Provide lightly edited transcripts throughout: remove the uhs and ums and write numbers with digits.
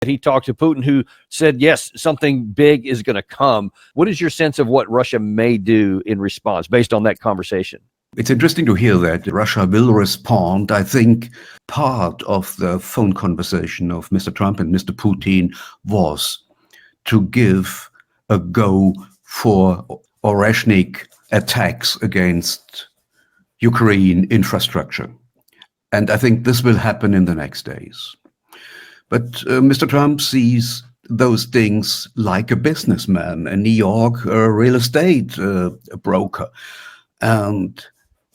He talked to Putin, who said, yes, something big is going to come. What is your sense of what Russia may do in response based on that conversation? It's interesting to hear that Russia will respond. I think part of the phone conversation of Mr. Trump and Mr. Putin was to give a go for ORESHNIK attacks against Ukraine infrastructure. And I think this will happen in the next days. But Mr. Trump sees those things like a businessman, a New York real estate broker. And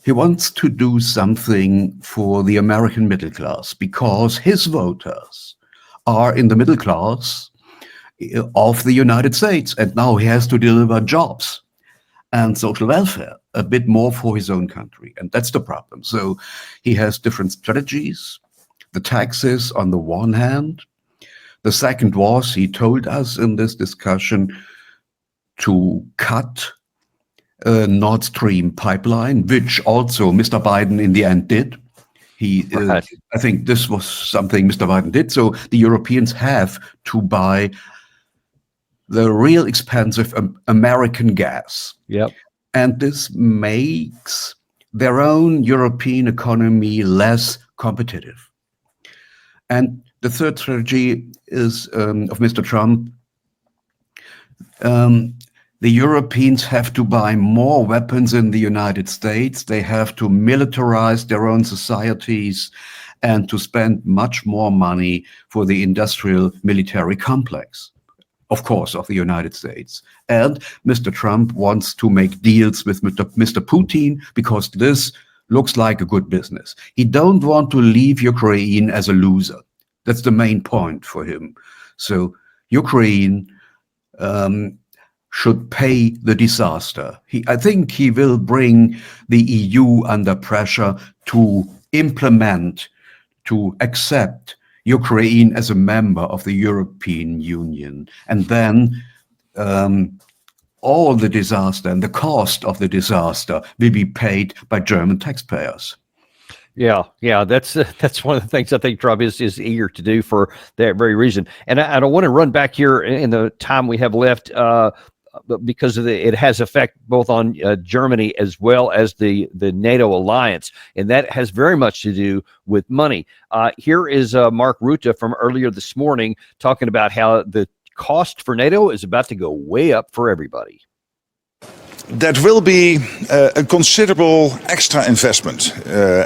he wants to do something for the American middle class because his voters are in the middle class of the United States. And now he has to deliver jobs and social welfare, a bit more for his own country. And that's the problem. So he has different strategies. The taxes on the one hand. The second was, he told us in this discussion, to cut a Nord Stream pipeline, which also Mr. Biden in the end did. I think this was something Mr. Biden did. So the Europeans have to buy the real expensive American gas. Yep. And this makes their own European economy less competitive. And the third strategy is of Mr. Trump. The Europeans have to buy more weapons in the United States. They have to militarize their own societies and to spend much more money for the industrial military complex, of course, of the United States. And Mr. Trump wants to make deals with Mr. Putin because this looks like a good business. He don't want to leave Ukraine as a loser. That's the main point for him. So Ukraine should pay the disaster. I think he will bring the EU under pressure to implement, to accept Ukraine as a member of the European Union. And then all the disaster and the cost of the disaster will be paid by German taxpayers. Yeah, that's one of the things I think Trump is eager to do for that very reason. And I want to run back here in the time we have left because it has effect both on Germany as well as the NATO alliance, and that has very much to do with money. Here is Mark Ruta from earlier this morning talking about how the cost for NATO is about to go way up for everybody. That will be a considerable extra investment.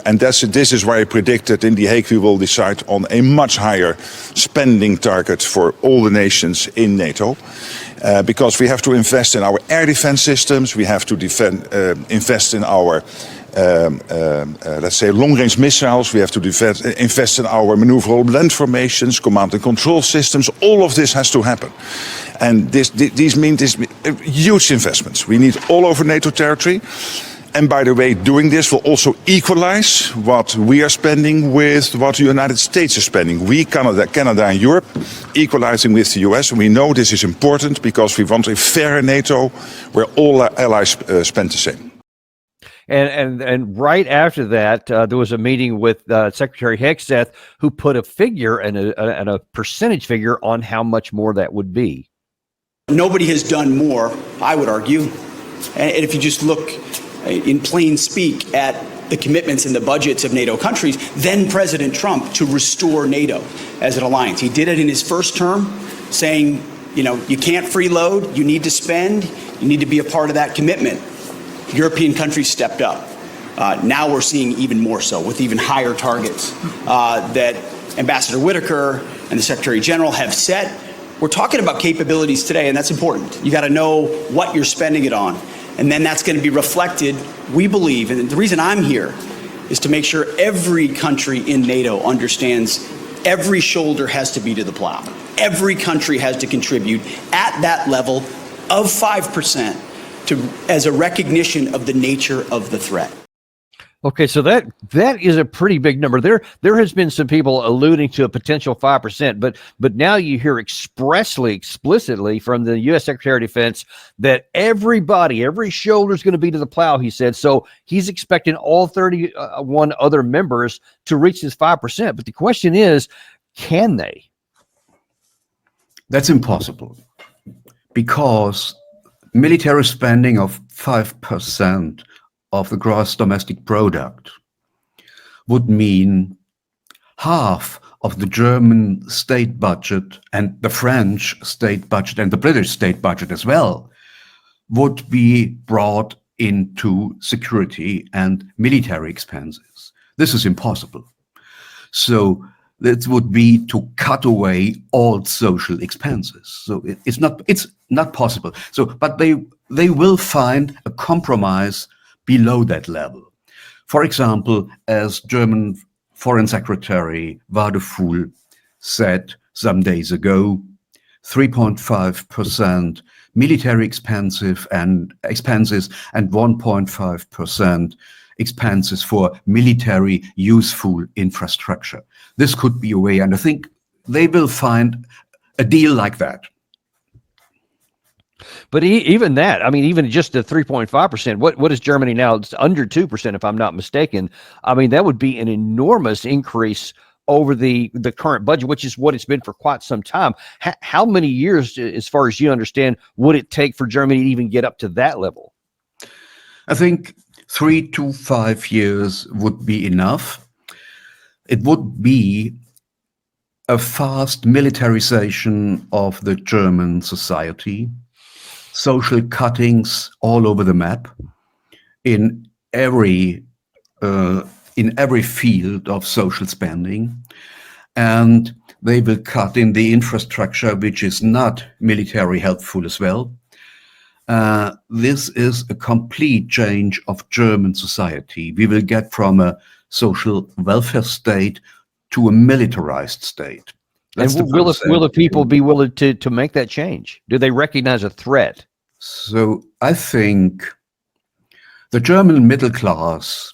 And this is why I predict that in The Hague we will decide on a much higher spending target for all the nations in NATO. Because we have to invest in our air defense systems, we have to invest in our let's say long-range missiles, we have to invest in our maneuverable land formations, command and control systems. All of this has to happen. And these mean huge investments. We need all over NATO territory. And by the way, doing this will also equalize what we are spending with what the United States is spending. We, Canada and Europe, equalizing with the US. And we know this is important because we want a fairer NATO where all our allies spend the same. And right after that, there was a meeting with Secretary Hegseth, who put a figure and a percentage figure on how much more that would be. Nobody has done more, I would argue. And if you just look in plain speak at the commitments and the budgets of NATO countries, then President Trump, to restore NATO as an alliance. He did it in his first term, saying, you can't freeload, you need to spend, you need to be a part of that commitment. European countries stepped up. Now we're seeing even more so, with even higher targets that Ambassador Whitaker and the Secretary General have set. We're talking about capabilities today, and that's important. You got to know what you're spending it on. And then that's going to be reflected, we believe, and the reason I'm here is to make sure every country in NATO understands every shoulder has to be to the plow. Every country has to contribute at that level of 5% as a recognition of the nature of the threat. Okay, so that is a pretty big number. There has been some people alluding to a potential 5%, but now you hear explicitly from the U.S. Secretary of Defense that every shoulder is going to be to the plow, he said. So he's expecting all 31 other members to reach this 5%. But the question is, can they? That's impossible, because military spending of 5% of the gross domestic product would mean half of the German state budget and the French state budget and the British state budget as well would be brought into security and military expenses. This is impossible. So it would be to cut away all social expenses. So it's not possible. So, but they will find a compromise below that level. For example, as German Foreign Secretary Wadefuhl said some days ago, 3.5% military expenses and 1.5% expenses for military useful infrastructure. This could be a way, and I think they will find a deal like that. But even that, I mean, even just the 3.5%, what is Germany now? It's under 2%, if I'm not mistaken. I mean, that would be an enormous increase over the current budget, which is what it's been for quite some time. How many years, as far as you understand, would it take for Germany to even get up to that level? I think 3 to 5 years would be enough. It would be a fast militarization of the German society, social cuttings all over the map in every field of social spending, and they will cut in the infrastructure which is not military helpful as well. This is a complete change of German society. We will get from a social welfare state to a militarized state. That's and will the people be willing to make that change? Do they recognize a threat? So I think the German middle class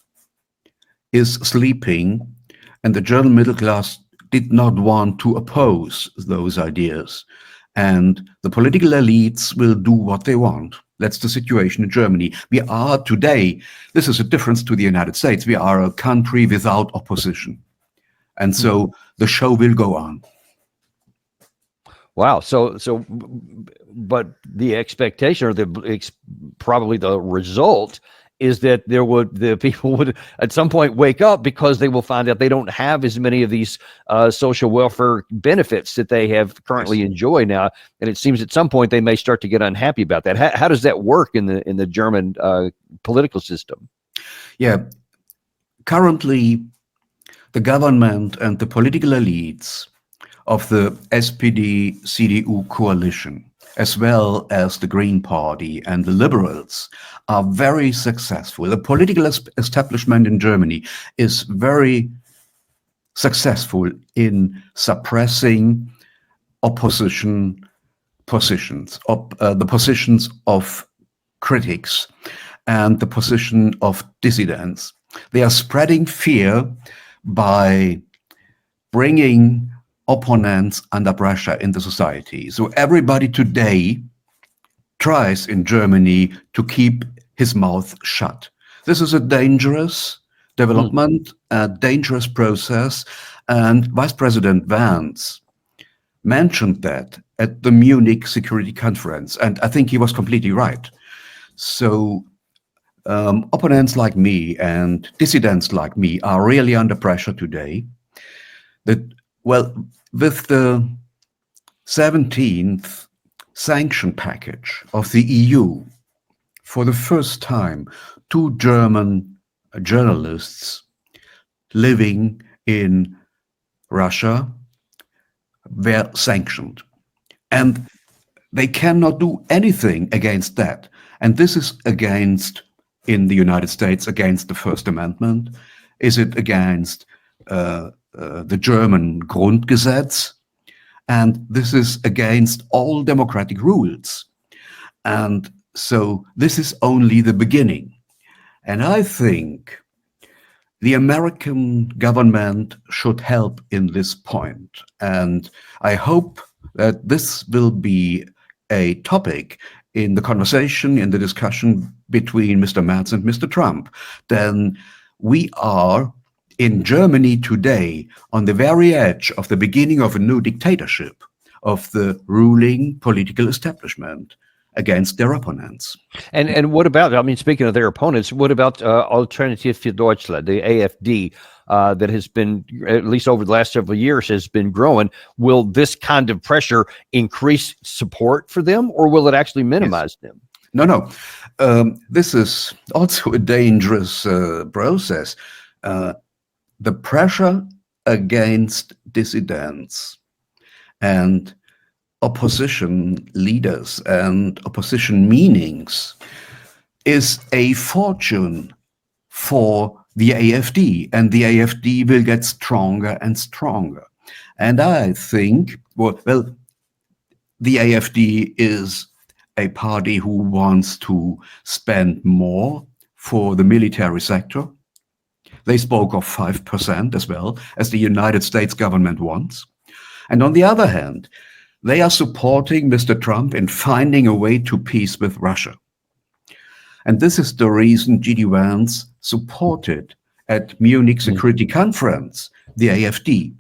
is sleeping, and the German middle class did not want to oppose those ideas. And the political elites will do what they want. That's the situation in Germany. We are today, this is a difference to the United States, we are a country without opposition. And so the show will go on. Wow. So, but the expectation, or probably the result, is that the people would at some point wake up, because they will find out they don't have as many of these social welfare benefits that they have currently enjoy now, and it seems at some point they may start to get unhappy about that. How does that work in the German political system? Yeah, currently the government and the political elites of the SPD-CDU coalition, as well as the Green Party and the Liberals, are very successful. The political establishment in Germany is very successful in suppressing opposition positions, the positions of critics and the position of dissidents. They are spreading fear by bringing opponents under pressure in the society. So everybody today tries in Germany to keep his mouth shut. This is a dangerous development, a dangerous process, and Vice President Vance mentioned that at the Munich Security Conference, and I think he was completely right. So opponents like me and dissidents like me are really under pressure today. With the 17th sanction package of the EU, for the first time, 2 German journalists living in Russia were sanctioned. And they cannot do anything against that. And this is against, in the United States, against the First Amendment. Is it against the German Grundgesetz, and this is against all democratic rules. And so this is only the beginning. And I think the American government should help in this point. And I hope that this will be a topic in the conversation, in the discussion between Mr. Merz and Mr. Trump. Then we are in Germany today on the very edge of the beginning of a new dictatorship. of the ruling political establishment against their opponents. And what about, I mean, speaking of their opponents, what about Alternative für Deutschland, the AFD, that has been, at least over the last several years, has been growing? Will this kind of pressure increase support for them, or will it actually minimize them? No. This is also a dangerous process. The pressure against dissidents and opposition leaders and opposition meanings is a fortune for the AFD, and the AFD will get stronger and stronger. And I think, well, the AFD is a party who wants to spend more for the military sector. They spoke of 5% as well, as the United States government wants. And on the other hand, they are supporting Mr. Trump in finding a way to peace with Russia. And this is the reason G.D. Vance supported at Munich Security Conference the AFD.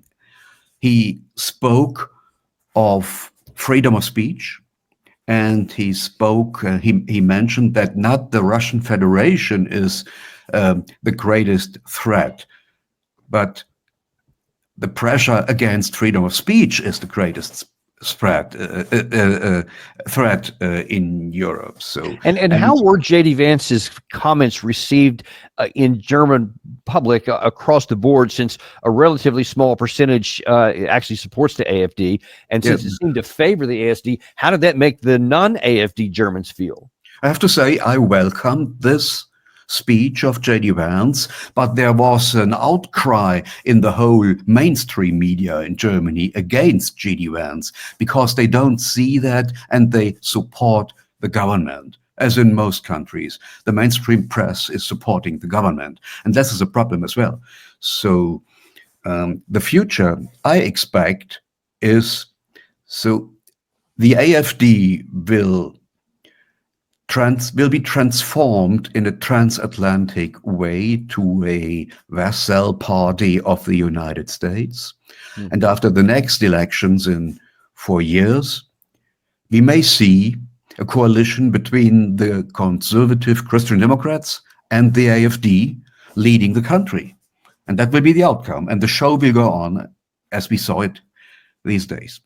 He spoke of freedom of speech, and he spoke, he mentioned that not the Russian Federation is the greatest threat, but the pressure against freedom of speech is the greatest threat in Europe. So, and how were J.D. Vance's comments received in German public across the board, since a relatively small percentage actually supports the AFD, and since it seemed to favor the AFD, how did that make the non-AFD Germans feel? I have to say I welcomed this speech of J.D. Vance, but there was an outcry in the whole mainstream media in Germany against J.D. Vance, because they don't see that and they support the government. As in most countries, the mainstream press is supporting the government, and this is a problem as well. So the future, I expect, is, so the AFD will be transformed in a transatlantic way to a vassal party of the United States. Mm-hmm. And after the next elections in 4 years, we may see a coalition between the conservative Christian Democrats and the AFD leading the country. And that will be the outcome. And the show will go on as we saw it these days.